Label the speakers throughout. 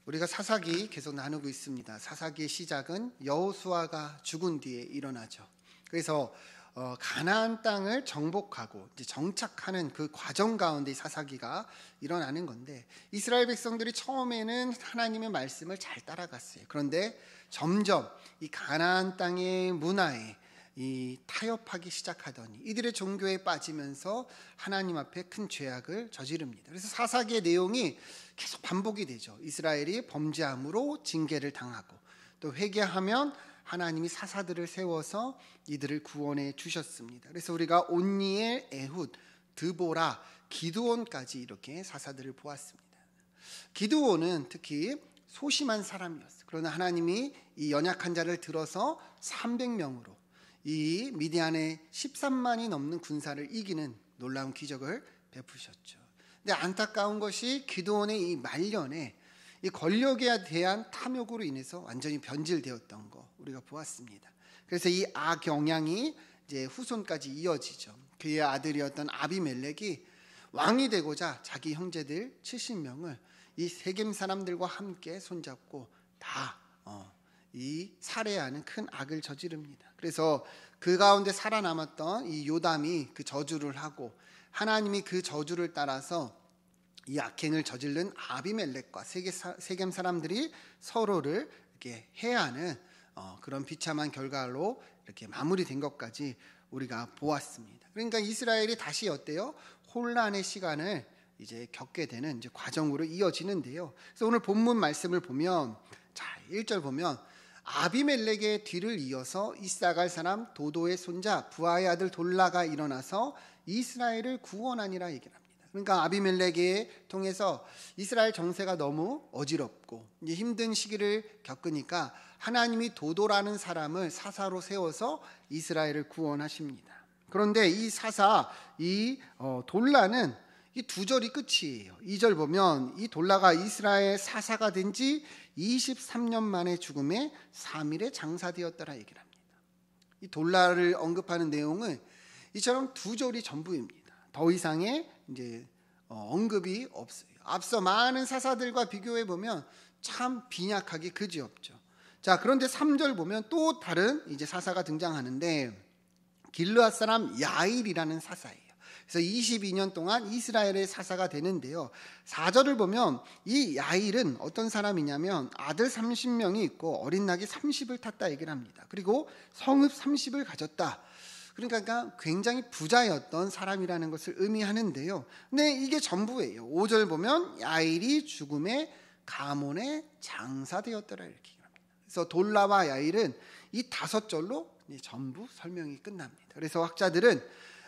Speaker 1: 우리가 사사기 계속 나누고 있습니다. 사사기의 시작은 여호수아가 죽은 뒤에 일어나죠. 그래서 가나안 땅을 정복하고 이제 정착하는 그 과정 가운데 사사기가 일어나는 건데, 이스라엘 백성들이 처음에는 하나님의 말씀을 잘 따라갔어요. 그런데 점점 이 가나안 땅의 문화에 타협하기 시작하더니 이들의 종교에 빠지면서 하나님 앞에 큰 죄악을 저지릅니다. 그래서 사사기의 내용이 계속 반복이 되죠. 이스라엘이 범죄함으로 징계를 당하고 또 회개하면 하나님이 사사들을 세워서 이들을 구원해 주셨습니다. 그래서 우리가 온니엘, 에훗, 드보라, 기드온까지 이렇게 사사들을 보았습니다. 기드온은 특히 소심한 사람이었어요. 그러나 하나님이 이 연약한 자를 들어서 300명으로 이 미디안의 13만이 넘는 군사를 이기는 놀라운 기적을 베푸셨죠. 근데 안타까운 것이 기드온의 이 말년에 이 권력에 대한 탐욕으로 인해서 완전히 변질되었던 거 우리가 보았습니다. 그래서 이 악영향이 이제 후손까지 이어지죠. 그의 아들이었던 아비멜렉이 왕이 되고자 자기 형제들 70명을 이 세겜 사람들과 함께 손잡고 다 이 살해하는 큰 악을 저지릅니다. 그래서 그 가운데 살아남았던 이 요담이 그 저주를 하고, 하나님이 그 저주를 따라서 이 악행을 저지른 아비멜렉과 세겜 사람들이 서로를 이렇게 해하는 그런 비참한 결과로 이렇게 마무리된 것까지 우리가 보았습니다. 그러니까 이스라엘이 다시 어때요? 혼란의 시간을 이제 겪게 되는 이제 과정으로 이어지는데요. 그래서 오늘 본문 말씀을 보면, 자, 1절 보면 아비멜렉의 뒤를 이어서 이사갈 사람 도도의 손자 부하의 아들 돌라가 일어나서 이스라엘을 구원하니라 얘기를 합니다. 그러니까 아비멜렉에 통해서 이스라엘 정세가 너무 어지럽고 이제 힘든 시기를 겪으니까 하나님이 도도라는 사람을 사사로 세워서 이스라엘을 구원하십니다. 그런데 이 사사, 돌라는 이 2절이 끝이에요. 2절 보면 이 돌라가 이스라엘 사사가 된 지 23년 만에 죽음에 3일에 장사되었더라 얘기를 합니다. 이 돌라를 언급하는 내용은 이처럼 2절이 전부입니다. 더 이상의 이제 언급이 없어요. 앞서 많은 사사들과 비교해 보면 참 빈약하기 그지없죠. 자, 그런데 3절 보면 또 다른 이제 사사가 등장하는데, 길르앗 사람 야일이라는 사사예요. 그래서 22년 동안 이스라엘의 사사가 되는데요. 4절을 보면 이 야일은 어떤 사람이냐면 아들 30명이 있고 어린 낙이 30을 탔다 얘기를 합니다. 그리고 성읍 30을 가졌다. 그러니까 굉장히 부자였던 사람이라는 것을 의미하는데요. 근데 이게 전부예요. 5절 보면 야일이 죽음의 가문에 장사되었더라 이렇게 합니다. 그래서 돌라와 야일은 이 5절로 전부 설명이 끝납니다. 그래서 학자들은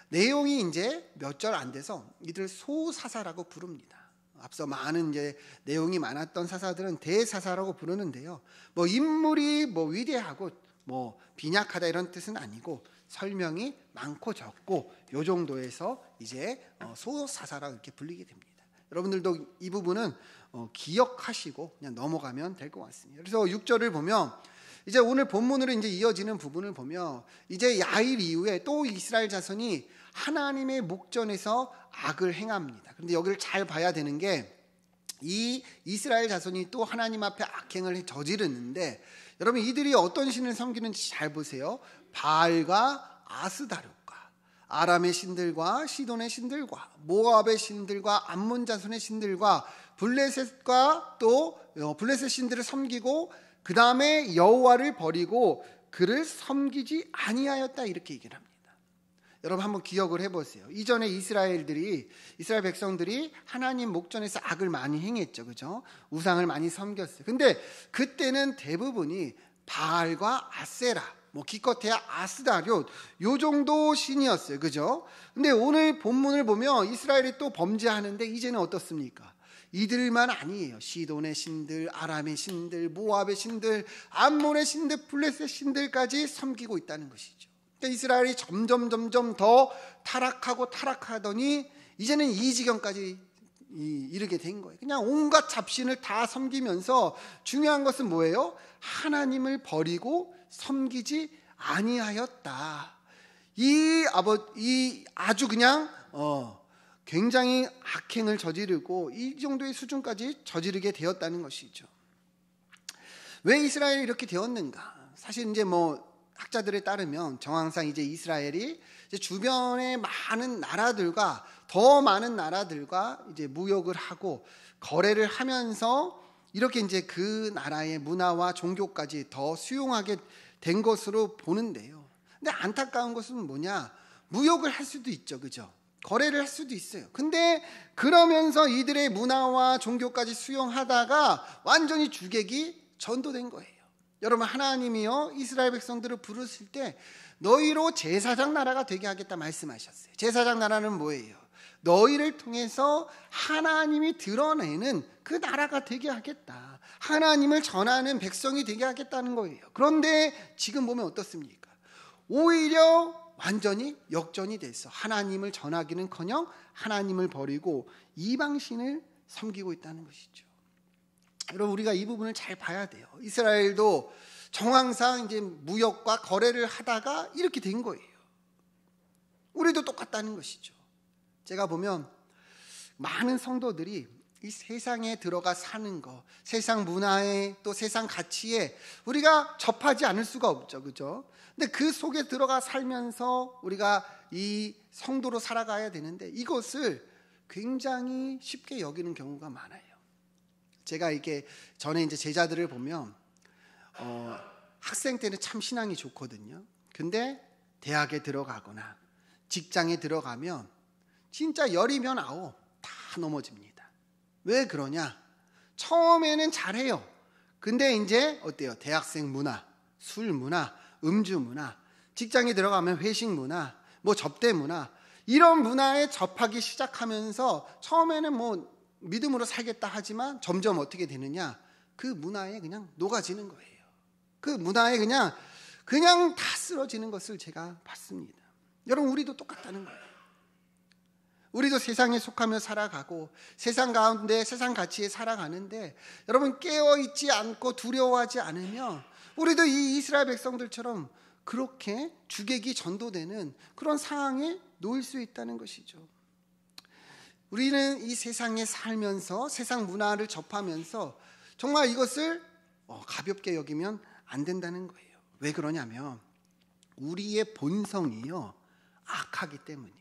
Speaker 1: 내용이 이제 몇 절 안 돼서 이들 소사사라고 부릅니다. 앞서 많은 이제 내용이 많았던 사사들은 대사사라고 부르는데요. 뭐 인물이 뭐 위대하고 뭐 빈약하다 이런 뜻은 아니고 설명이 많고 적고 요 정도에서 이제 소사사라고 이렇게 불리게 됩니다. 여러분들도 이 부분은 기억하시고 그냥 넘어가면 될 것 같습니다. 그래서 6절을 보면 이제 오늘 본문으로 이제 이어지는 부분을 보면 이제 야일 이후에 또 이스라엘 자손이 하나님의 목전에서 악을 행합니다. 그런데 여기를 잘 봐야 되는 게, 이 이스라엘 자손이 또 하나님 앞에 악행을 저지르는데, 여러분 이들이 어떤 신을 섬기는지 잘 보세요. 바알과 아스다롯과 아람의 신들과 시돈의 신들과 모압의 신들과 암몬 자손의 신들과 블레셋과 또 블레셋 신들을 섬기고 그 다음에 여호와를 버리고 그를 섬기지 아니하였다 이렇게 얘기를 합니다. 여러분 한번 기억을 해보세요. 이전에 이스라엘 백성들이 하나님 목전에서 악을 많이 행했죠, 그죠? 우상을 많이 섬겼어요. 근데 그때는 대부분이 바알과 아세라, 뭐 기껏해야 아스다뇰 요 정도 신이었어요, 그죠? 근데 오늘 본문을 보면 이스라엘이 또 범죄하는데 이제는 어떻습니까? 이들만 아니에요. 시돈의 신들, 아람의 신들, 모압의 신들, 암몬의 신들, 블레셋 신들까지 섬기고 있다는 것이죠. 그러니까 이스라엘이 점점 더 타락하더니 이제는 이 지경까지 이르게 된 거예요. 그냥 온갖 잡신을 다 섬기면서 중요한 것은 뭐예요? 하나님을 버리고 섬기지 아니하였다. 이 아주 그냥 굉장히 악행을 저지르고 이 정도의 수준까지 저지르게 되었다는 것이죠. 왜 이스라엘이 이렇게 되었는가? 사실 이제 학자들에 따르면 정황상 이제 이스라엘이 이제 주변의 많은 나라들과 더 많은 나라들과 이제 무역을 하고 거래를 하면서 이렇게 이제 그 나라의 문화와 종교까지 더 수용하게 된 것으로 보는데요. 근데 안타까운 것은 뭐냐? 무역을 할 수도 있죠, 그죠? 거래를 할 수도 있어요. 근데 그러면서 이들의 문화와 종교까지 수용하다가 완전히 주객이 전도된 거예요. 여러분, 하나님이요 이스라엘 백성들을 부르실 때 너희로 제사장 나라가 되게 하겠다 말씀하셨어요. 제사장 나라는 뭐예요? 너희를 통해서 하나님이 드러내는 그 나라가 되게 하겠다. 하나님을 전하는 백성이 되게 하겠다는 거예요. 그런데 지금 보면 어떻습니까? 오히려 완전히 역전이 돼서 하나님을 전하기는커녕 하나님을 버리고 이방신을 섬기고 있다는 것이죠. 여러분, 우리가 이 부분을 잘 봐야 돼요. 이스라엘도 정황상 이제 무역과 거래를 하다가 이렇게 된 거예요. 우리도 똑같다는 것이죠. 제가 보면 많은 성도들이 이 세상에 들어가 사는 거, 세상 문화에 또 세상 가치에 우리가 접하지 않을 수가 없죠, 그죠? 근데 그 속에 들어가 살면서 우리가 이 성도로 살아가야 되는데 이것을 굉장히 쉽게 여기는 경우가 많아요. 제가 이렇게 전에 이제 제자들을 보면 학생 때는 참 신앙이 좋거든요. 근데 대학에 들어가거나 직장에 들어가면 진짜 열이면 아홉 다 넘어집니다. 왜 그러냐? 처음에는 잘해요. 근데 이제 어때요? 대학생 문화, 술 문화, 음주 문화, 직장에 들어가면 회식 문화, 접대 문화, 이런 문화에 접하기 시작하면서 처음에는 믿음으로 살겠다 하지만 점점 어떻게 되느냐? 그 문화에 그냥 녹아지는 거예요. 그 문화에 그냥 다 쓰러지는 것을 제가 봤습니다. 여러분, 우리도 똑같다는 거예요. 우리도 세상에 속하며 살아가고 세상 가운데 세상 가치에 살아가는데 여러분, 깨어있지 않고 두려워하지 않으면 우리도 이 이스라엘 백성들처럼 그렇게 주객이 전도되는 그런 상황에 놓일 수 있다는 것이죠. 우리는 이 세상에 살면서 세상 문화를 접하면서 정말 이것을 가볍게 여기면 안 된다는 거예요. 왜 그러냐면 우리의 본성이요 악하기 때문이에요.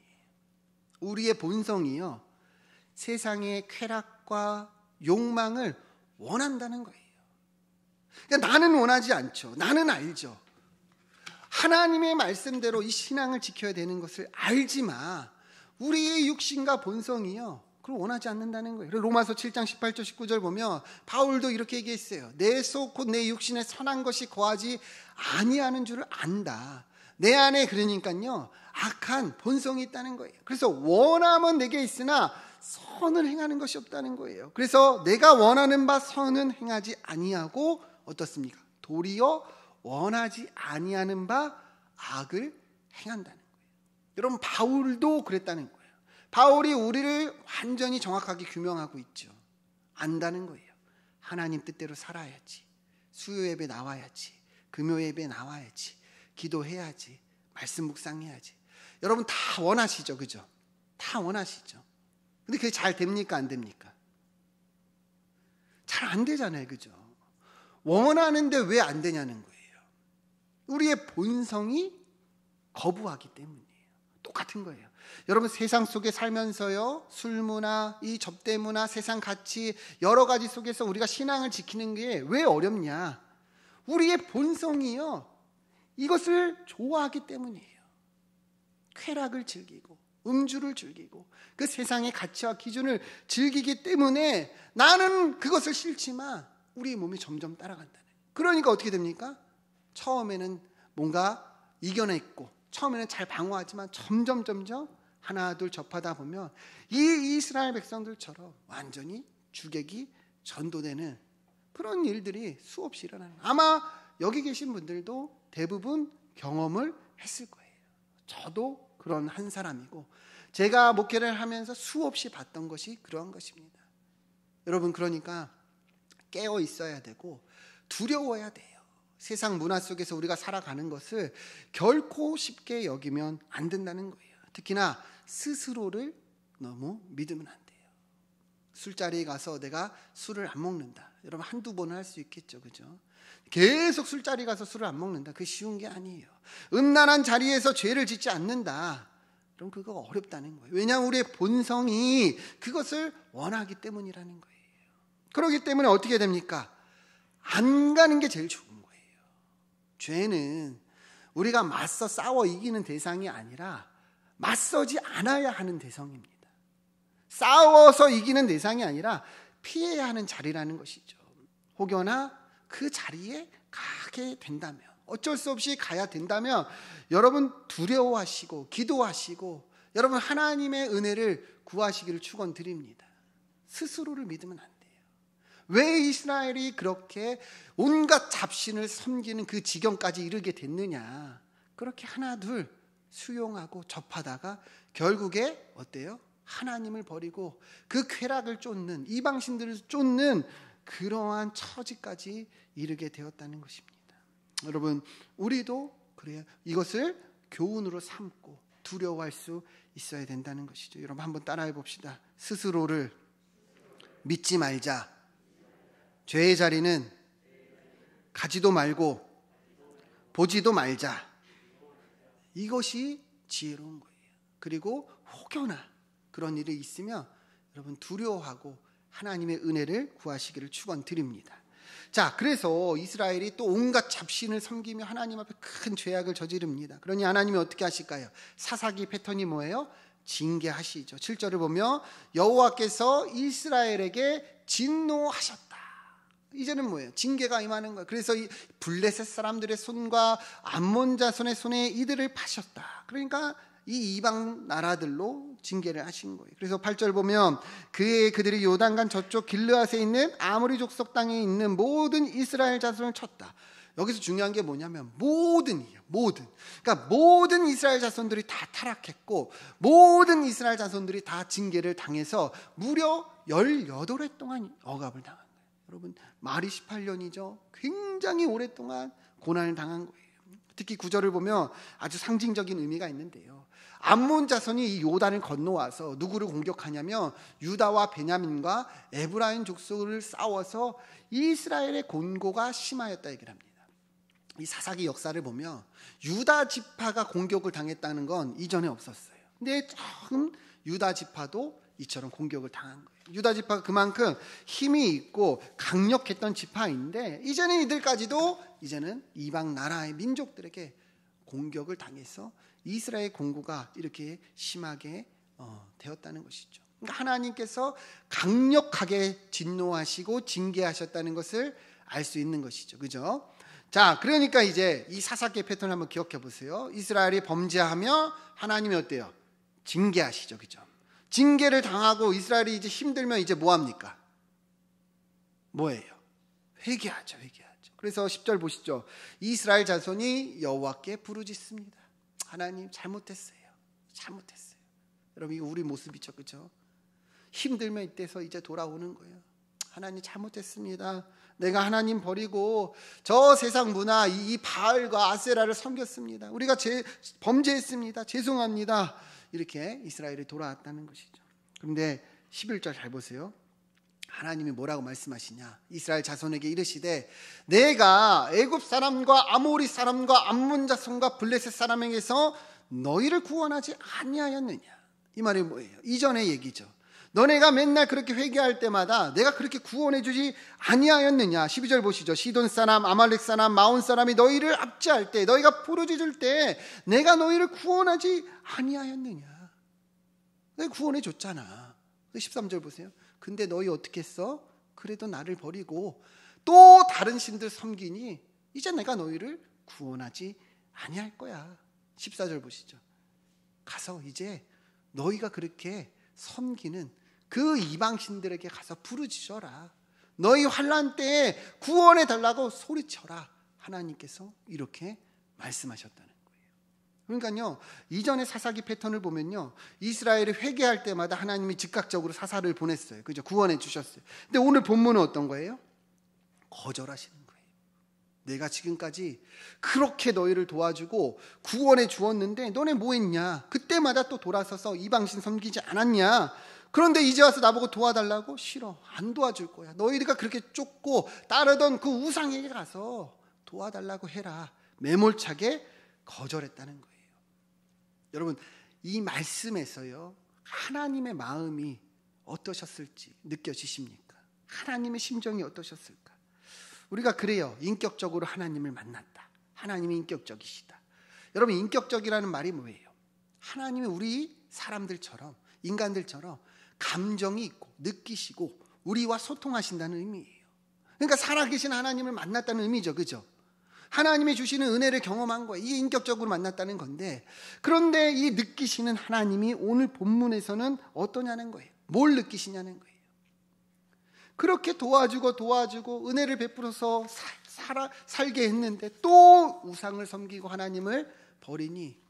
Speaker 1: 우리의 본성이요 세상의 쾌락과 욕망을 원한다는 거예요. 그러니까 나는 원하지 않죠. 나는 알죠. 하나님의 말씀대로 이 신앙을 지켜야 되는 것을 알지만 우리의 육신과 본성이요 그걸 원하지 않는다는 거예요. 로마서 7장 18절 19절 보면 바울도 이렇게 얘기했어요. 내 속 곧 내 육신에 선한 것이 거하지 아니하는 줄을 안다. 내 안에 그러니까요 악한 본성이 있다는 거예요. 그래서 원함은 내게 있으나 선을 행하는 것이 없다는 거예요. 그래서 내가 원하는 바 선은 행하지 아니하고 어떻습니까? 도리어 원하지 아니하는 바 악을 행한다는 거예요. 여러분, 바울도 그랬다는 거예요. 바울이 우리를 완전히 정확하게 규명하고 있죠. 안다는 거예요. 하나님 뜻대로 살아야지. 수요 예배 나와야지. 금요 예배 나와야지. 기도해야지. 말씀 묵상해야지. 여러분 다 원하시죠, 그죠? 다 원하시죠. 근데 그게 잘 됩니까, 안 됩니까? 잘 안 되잖아요, 그죠? 원하는데 왜 안 되냐는 거예요. 우리의 본성이 거부하기 때문이에요. 똑같은 거예요. 여러분, 세상 속에 살면서요 술 문화, 이 접대 문화, 세상 가치 여러 가지 속에서 우리가 신앙을 지키는 게 왜 어렵냐? 우리의 본성이요 이것을 좋아하기 때문이에요. 쾌락을 즐기고 음주를 즐기고 그 세상의 가치와 기준을 즐기기 때문에 나는 그것을 싫지만 우리 몸이 점점 따라간다는 거예요. 그러니까 어떻게 됩니까? 처음에는 뭔가 이겨냈고 처음에는 잘 방어하지만 점점 하나 둘 접하다 보면 이 이스라엘 백성들처럼 완전히 주객이 전도되는 그런 일들이 수없이 일어나는 거예요. 아마 여기 계신 분들도 대부분 경험을 했을 거예요. 저도 그런 한 사람이고 제가 목회를 하면서 수없이 봤던 것이 그러한 것입니다. 여러분, 그러니까 깨어 있어야 되고 두려워야 돼요. 세상 문화 속에서 우리가 살아가는 것을 결코 쉽게 여기면 안 된다는 거예요. 특히나 스스로를 너무 믿으면 안 돼요. 술자리에 가서 내가 술을 안 먹는다. 여러분 한두 번은 할 수 있겠죠. 그죠? 계속 술자리 가서 술을 안 먹는다. 그게 쉬운 게 아니에요. 음란한 자리에서 죄를 짓지 않는다. 그럼 그거 어렵다는 거예요. 왜냐하면 우리의 본성이 그것을 원하기 때문이라는 거예요. 그렇기 때문에 어떻게 됩니까? 안 가는 게 제일 좋은 거예요. 죄는 우리가 맞서 싸워 이기는 대상이 아니라 맞서지 않아야 하는 대상입니다. 싸워서 이기는 대상이 아니라 피해야 하는 자리라는 것이죠. 혹여나 그 자리에 가게 된다면, 어쩔 수 없이 가야 된다면 여러분 두려워하시고 기도하시고 여러분 하나님의 은혜를 구하시기를 축원드립니다. 스스로를 믿으면 안 돼요. 왜 이스라엘이 그렇게 온갖 잡신을 섬기는 그 지경까지 이르게 됐느냐? 그렇게 하나 둘 수용하고 접하다가 결국에 어때요? 하나님을 버리고 그 쾌락을 쫓는, 이방신들을 쫓는 그러한 처지까지 이르게 되었다는 것입니다. 여러분 우리도 그래요. 이것을 교훈으로 삼고 두려워할 수 있어야 된다는 것이죠. 여러분 한번 따라해 봅시다. 스스로를 믿지 말자. 죄의 자리는 가지도 말고 보지도 말자. 이것이 지혜로운 거예요. 그리고 혹여나 그런 일이 있으면 여러분 두려워하고 하나님의 은혜를 구하시기를 축원드립니다. 자, 그래서 이스라엘이 또 온갖 잡신을 섬기며 하나님 앞에 큰 죄악을 저지릅니다. 그러니 하나님이 어떻게 하실까요? 사사기 패턴이 뭐예요? 징계하시죠. 7절을 보면 여호와께서 이스라엘에게 진노하셨다. 이제는 뭐예요? 징계가 임하는 거예요. 그래서 이 블레셋 사람들의 손과 암몬 자손의 손에 이들을 파셨다. 그러니까 이 이방 나라들로 징계를 하신 거예요. 그래서 8절 보면 그들이 요단강 저쪽 길르앗에 있는 아모리 족속 땅에 있는 모든 이스라엘 자손을 쳤다. 여기서 중요한 게 뭐냐면 모든이에요. 그러니까 모든 이스라엘 자손들이 다 타락했고 모든 이스라엘 자손들이 다 징계를 당해서 무려 18회 동안 억압을 당한 거예요. 여러분 말이 18년이죠. 굉장히 오랫동안 고난을 당한 거예요. 특히 9절을 보면 아주 상징적인 의미가 있는데요. 암몬 자손이 이 요단을 건너와서 누구를 공격하냐면 유다와 베냐민과 에브라임 족속을 싸워서 이스라엘의 곤고가 심하였다 얘기를 합니다. 이 사사기 역사를 보면 유다 지파가 공격을 당했다는 건 이전에 없었어요. 근데 처음 유다 지파도 이처럼 공격을 당한 거예요. 유다 지파가 그만큼 힘이 있고 강력했던 지파인데 이제는 이들까지도 이제는 이방 나라의 민족들에게 공격을 당해서 이스라엘 공고가 이렇게 심하게 되었다는 것이죠. 그러니까 하나님께서 강력하게 진노하시고 징계하셨다는 것을 알 수 있는 것이죠. 그죠? 자, 그러니까 이제 이 사사기 패턴을 한번 기억해 보세요. 이스라엘이 범죄하며 하나님이 어때요? 징계하시죠. 그죠? 징계를 당하고 이스라엘이 이제 힘들면 이제 뭐 합니까? 뭐예요? 회개하죠. 그래서 10절 보시죠. 이스라엘 자손이 여호와께 부르짖습니다. 하나님 잘못했어요. 여러분 이거 우리 모습이죠. 그죠? 힘들면 이때서 이제 돌아오는 거예요. 하나님 잘못했습니다. 내가 하나님 버리고 저 세상 문화 이 바알과 아세라를 섬겼습니다. 우리가 범죄했습니다. 죄송합니다. 이렇게 이스라엘이 돌아왔다는 것이죠. 그런데 11절 잘 보세요. 하나님이 뭐라고 말씀하시냐? 이스라엘 자손에게 이르시되 내가 애굽 사람과 아모리 사람과 암몬 자손과 블레셋 사람에게서 너희를 구원하지 아니하였느냐? 이 말이 뭐예요? 이전의 얘기죠. 너네가 맨날 그렇게 회개할 때마다 내가 그렇게 구원해 주지 아니하였느냐? 12절 보시죠. 시돈 사람, 아말렉 사람, 마온 사람이 너희를 압제할 때 너희가 부르짖을 때 내가 너희를 구원하지 아니하였느냐? 내가 구원해 줬잖아. 13절 보세요. 근데 너희 어떻게 했어? 그래도 나를 버리고 또 다른 신들 섬기니 이제 내가 너희를 구원하지 아니할 거야. 14절 보시죠. 가서 이제 너희가 그렇게 섬기는 그 이방신들에게 가서 부르짖어라. 너희 환난 때에 구원해 달라고 소리쳐라. 하나님께서 이렇게 말씀하셨다는 거예요. 그러니까요, 이전의 사사기 패턴을 보면요, 이스라엘이 회개할 때마다 하나님이 즉각적으로 사사를 보냈어요. 그죠? 구원해 주셨어요. 근데 오늘 본문은 어떤 거예요? 거절하시는 거예요. 내가 지금까지 그렇게 너희를 도와주고 구원해 주었는데 너네 뭐 했냐? 그때마다 또 돌아서서 이방신 섬기지 않았냐? 그런데 이제 와서 나보고 도와달라고? 싫어. 안 도와줄 거야. 너희가 그렇게 쫓고 따르던 그 우상에게 가서 도와달라고 해라. 매몰차게 거절했다는 거예요. 여러분, 이 말씀에서요, 하나님의 마음이 어떠셨을지 느껴지십니까? 하나님의 심정이 어떠셨을까? 우리가 그래요. 인격적으로 하나님을 만났다. 하나님이 인격적이시다. 여러분, 인격적이라는 말이 뭐예요? 하나님이 우리 사람들처럼, 인간들처럼 감정이 있고 느끼시고 우리와 소통하신다는 의미예요. 그러니까 살아계신 하나님을 만났다는 의미죠. 그죠? 하나님이 주시는 은혜를 경험한 거예요. 이게 인격적으로 만났다는 건데, 그런데 이 느끼시는 하나님이 오늘 본문에서는 어떠냐는 거예요. 뭘 느끼시냐는 거예요. 그렇게 도와주고 은혜를 베풀어서 살게 했는데 또 우상을 섬기고 하나님을 버리니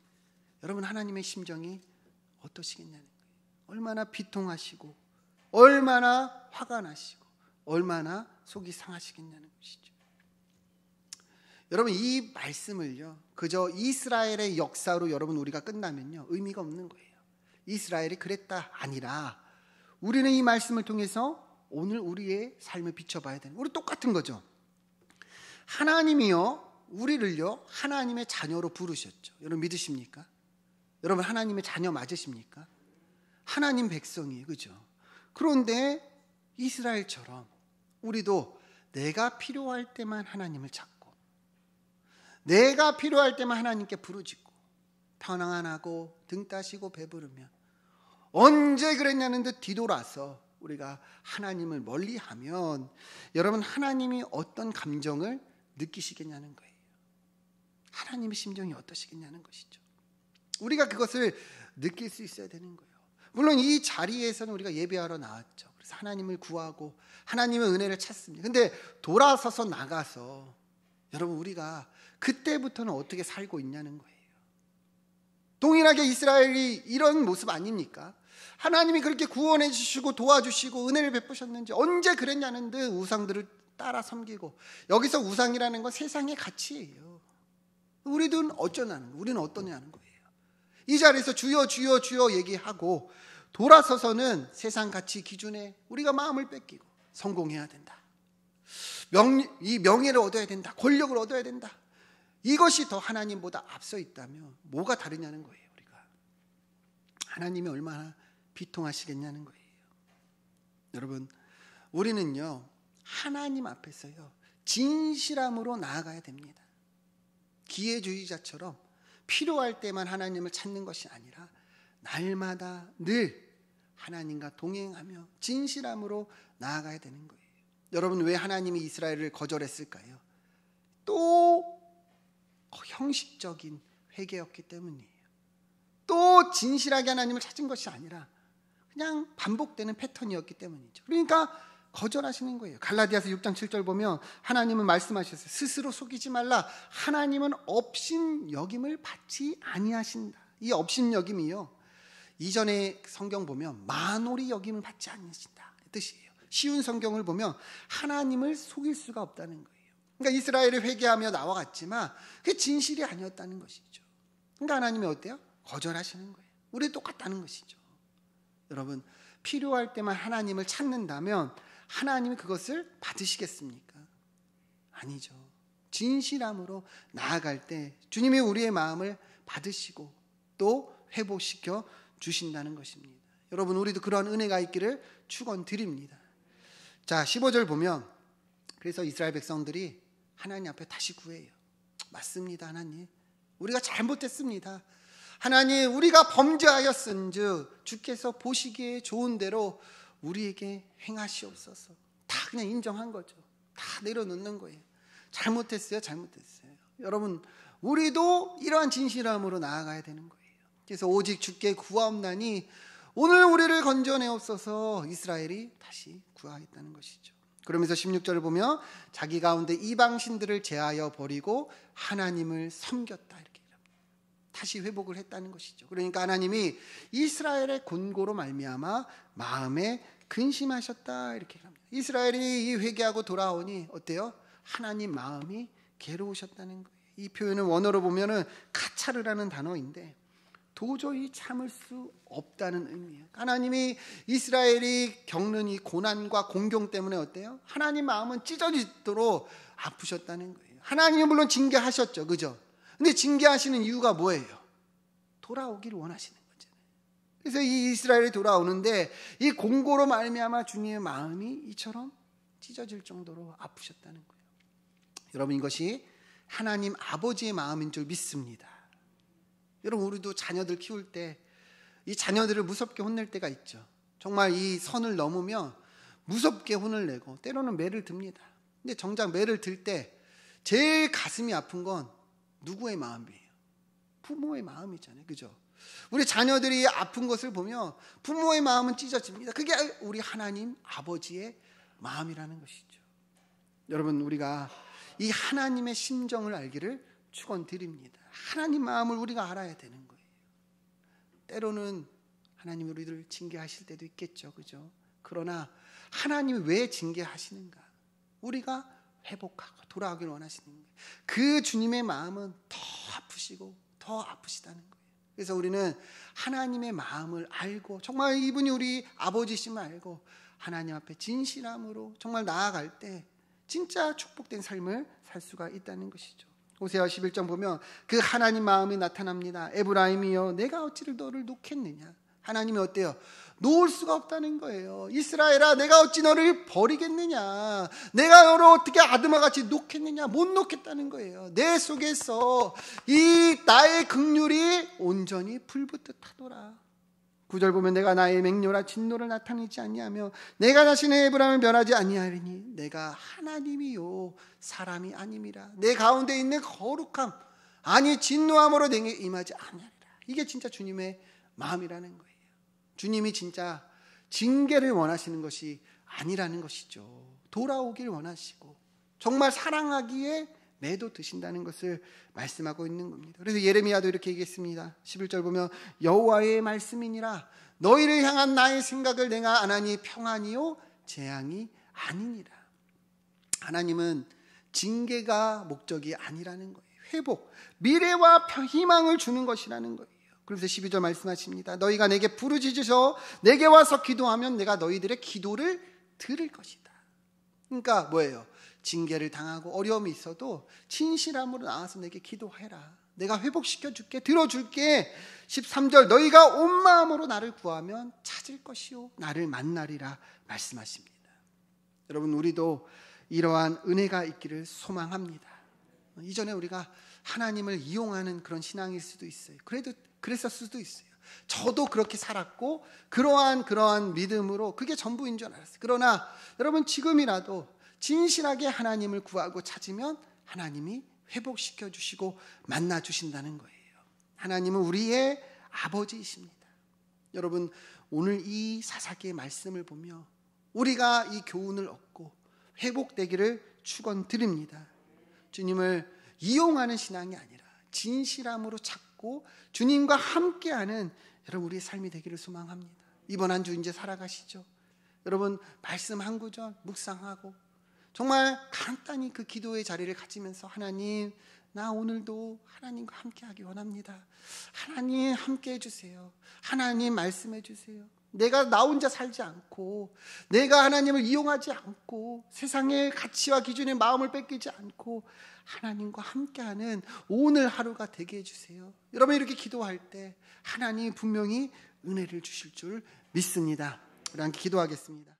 Speaker 1: 여러분, 하나님의 심정이 어떠시겠냐는 거예요. 얼마나 비통하시고 얼마나 화가 나시고 얼마나 속이 상하시겠냐는 것이죠. 여러분, 이 말씀을요, 그저 이스라엘의 역사로 여러분 우리가 끝나면요 의미가 없는 거예요. 이스라엘이 그랬다 아니라 우리는 이 말씀을 통해서 오늘 우리의 삶을 비춰봐야 되는, 우리 똑같은 거죠. 하나님이요 우리를요 하나님의 자녀로 부르셨죠. 여러분 믿으십니까? 여러분 하나님의 자녀 맞으십니까? 하나님 백성이에요. 그죠? 그런데 이스라엘처럼 우리도 내가 필요할 때만 하나님을 찾고 내가 필요할 때만 하나님께 부르짖고 편황 안 하고 등 따시고 배부르면 언제 그랬냐는 듯 뒤돌아서 우리가 하나님을 멀리하면 여러분 하나님이 어떤 감정을 느끼시겠냐는 거예요. 하나님의 심정이 어떠시겠냐는 것이죠. 우리가 그것을 느낄 수 있어야 되는 거예요. 물론 이 자리에서는 우리가 예배하러 나왔죠. 그래서 하나님을 구하고 하나님의 은혜를 찾습니다. 근데 돌아서서 나가서 여러분 우리가 그때부터는 어떻게 살고 있냐는 거예요. 동일하게 이스라엘이 이런 모습 아닙니까? 하나님이 그렇게 구원해 주시고 도와주시고 은혜를 베푸셨는지 언제 그랬냐는 듯 우상들을 따라 섬기고, 여기서 우상이라는 건 세상의 가치예요. 우리는 어쩌냐는 거예요. 우리는 어떠냐는 거예요. 이 자리에서 주여 주여 주여 얘기하고 돌아서서는 세상 가치 기준에 우리가 마음을 뺏기고 성공해야 된다. 이 명예를 얻어야 된다. 권력을 얻어야 된다. 이것이 더 하나님보다 앞서 있다면 뭐가 다르냐는 거예요. 우리가 하나님이 얼마나 비통하시겠냐는 거예요. 여러분 우리는요 하나님 앞에서요 진실함으로 나아가야 됩니다. 기회주의자처럼 필요할 때만 하나님을 찾는 것이 아니라 날마다 늘 하나님과 동행하며 진실함으로 나아가야 되는 거예요. 여러분 왜 하나님이 이스라엘을 거절했을까요? 또 형식적인 회개였기 때문이에요. 또 진실하게 하나님을 찾은 것이 아니라 그냥 반복되는 패턴이었기 때문이죠. 그러니까 거절하시는 거예요. 갈라디아서 6장 7절 보면 하나님은 말씀하셨어요. 스스로 속이지 말라. 하나님은 업신여김을 받지 아니하신다. 이 업신여김이요 이전에 성경 보면 만홀히 여김을 받지 않으신다 뜻이에요. 쉬운 성경을 보면 하나님을 속일 수가 없다는 거예요. 그러니까 이스라엘이 회개하며 나와갔지만 그게 진실이 아니었다는 것이죠. 그러니까 하나님이 어때요? 거절하시는 거예요. 우리 똑같다는 것이죠. 여러분 필요할 때만 하나님을 찾는다면 하나님이 그것을 받으시겠습니까? 아니죠. 진실함으로 나아갈 때 주님이 우리의 마음을 받으시고 또 회복시켜 주신다는 것입니다. 여러분 우리도 그러한 은혜가 있기를 축원드립니다. 자 15절 보면 그래서 이스라엘 백성들이 하나님 앞에 다시 구해요. 맞습니다. 하나님 우리가 잘못했습니다. 하나님 우리가 범죄하였은즉 주께서 보시기에 좋은 대로 우리에게 행하시옵소서. 다 그냥 인정한 거죠. 다 내려놓는 거예요. 잘못했어요. 여러분 우리도 이러한 진실함으로 나아가야 되는 거예요. 그래서 오직 주께 구하옵나니 오늘 우리를 건져내옵소서. 이스라엘이 다시 구하였다는 것이죠. 그러면서 16절을 보면 자기 가운데 이방신들을 제하여 버리고 하나님을 섬겼다 이렇게 다시 회복을 했다는 것이죠. 그러니까 하나님이 이스라엘의 곤고로 말미암아 마음에 근심하셨다 이렇게 합니다. 이스라엘이 이 회개하고 돌아오니 어때요? 하나님 마음이 괴로우셨다는 거예요. 이 표현은 원어로 보면은 카차르라는 단어인데 도저히 참을 수 없다는 의미예요. 하나님이 이스라엘이 겪는 이 고난과 공경 때문에 어때요? 하나님 마음은 찢어지도록 아프셨다는 거예요. 하나님은 물론 징계하셨죠. 그죠? 근데 징계하시는 이유가 뭐예요? 돌아오기를 원하시는 거잖아요. 그래서 이 이스라엘이 돌아오는데 이 공고로 말미암아 주님의 마음이 이처럼 찢어질 정도로 아프셨다는 거예요. 여러분, 이것이 하나님 아버지의 마음인 줄 믿습니다. 여러분, 우리도 자녀들 키울 때 이 자녀들을 무섭게 혼낼 때가 있죠. 정말 이 선을 넘으면 무섭게 혼을 내고 때로는 매를 듭니다. 근데 정작 매를 들 때 제일 가슴이 아픈 건 누구의 마음이에요? 부모의 마음이잖아요. 그죠? 우리 자녀들이 아픈 것을 보면 부모의 마음은 찢어집니다. 그게 우리 하나님 아버지의 마음이라는 것이죠. 여러분, 우리가 이 하나님의 심정을 알기를 축원드립니다. 하나님 마음을 우리가 알아야 되는 거예요. 때로는 하나님이 우리를 징계하실 때도 있겠죠. 그죠? 그러나 하나님이 왜 징계하시는가? 우리가 회복하고 돌아오기를 원하시는 거예요. 그 주님의 마음은 더 아프시고 더 아프시다는 거예요. 그래서 우리는 하나님의 마음을 알고 정말 이분이 우리 아버지심을 알고 하나님 앞에 진실함으로 정말 나아갈 때 진짜 축복된 삶을 살 수가 있다는 것이죠. 호세아 11장 보면 그 하나님 마음이 나타납니다. 에브라임이여 내가 어찌를 너를 놓겠느냐. 하나님이 어때요? 놓을 수가 없다는 거예요. 이스라엘아 내가 어찌 너를 버리겠느냐. 내가 너를 어떻게 아드마같이 놓겠느냐. 못 놓겠다는 거예요. 내 속에서 이 나의 긍휼이 온전히 불붙듯 하더라. 9절 보면 내가 나의 맹렬한 진노를 나타내지 아니하며 내가 자신의 에브라임을 멸하지 아니하리니 내가 하나님이요 사람이 아님이라. 내 가운데 있는 거룩함 아니 진노함으로 내게 임하지 아니하리라. 이게 진짜 주님의 마음이라는 거예요. 주님이 진짜 징계를 원하시는 것이 아니라는 것이죠. 돌아오길 원하시고 정말 사랑하기에 매도 드신다는 것을 말씀하고 있는 겁니다. 그래서 예레미야도 이렇게 얘기했습니다. 11절 보면 여호와의 말씀이니라 너희를 향한 나의 생각을 내가 안 하니 평안이요 재앙이 아니니라. 하나님은 징계가 목적이 아니라는 거예요. 회복, 미래와 희망을 주는 것이라는 거예요. 그래서 12절 말씀하십니다. 너희가 내게 부르짖으셔 내게 와서 기도하면 내가 너희들의 기도를 들을 것이다. 그러니까 뭐예요? 징계를 당하고 어려움이 있어도 진실함으로 나와서 내게 기도해라. 내가 회복시켜 줄게, 들어줄게. 13절 너희가 온 마음으로 나를 구하면 찾을 것이요 나를 만나리라 말씀하십니다. 여러분, 우리도 이러한 은혜가 있기를 소망합니다. 이전에 우리가 하나님을 이용하는 그런 신앙일 수도 있어요. 그랬을 수도 있어요. 저도 그렇게 살았고 그러한 믿음으로 그게 전부인 줄 알았어요. 그러나 여러분, 지금이라도 진실하게 하나님을 구하고 찾으면 하나님이 회복시켜 주시고 만나 주신다는 거예요. 하나님은 우리의 아버지이십니다. 여러분, 오늘 이 사사기의 말씀을 보며 우리가 이 교훈을 얻고 회복되기를 축원드립니다. 주님을 이용하는 신앙이 아니라 진실함으로 찾고 주님과 함께하는 여러분 우리의 삶이 되기를 소망합니다. 이번 한 주 이제 살아가시죠. 여러분, 말씀 한 구절 묵상하고 정말 간단히 그 기도의 자리를 가지면서 하나님, 나 오늘도 하나님과 함께하기 원합니다. 하나님 함께 해주세요. 하나님 말씀해 주세요. 내가 나 혼자 살지 않고 내가 하나님을 이용하지 않고 세상의 가치와 기준에 마음을 뺏기지 않고 하나님과 함께하는 오늘 하루가 되게 해주세요. 여러분, 이렇게 기도할 때 하나님이 분명히 은혜를 주실 줄 믿습니다. 우리 함께 기도하겠습니다.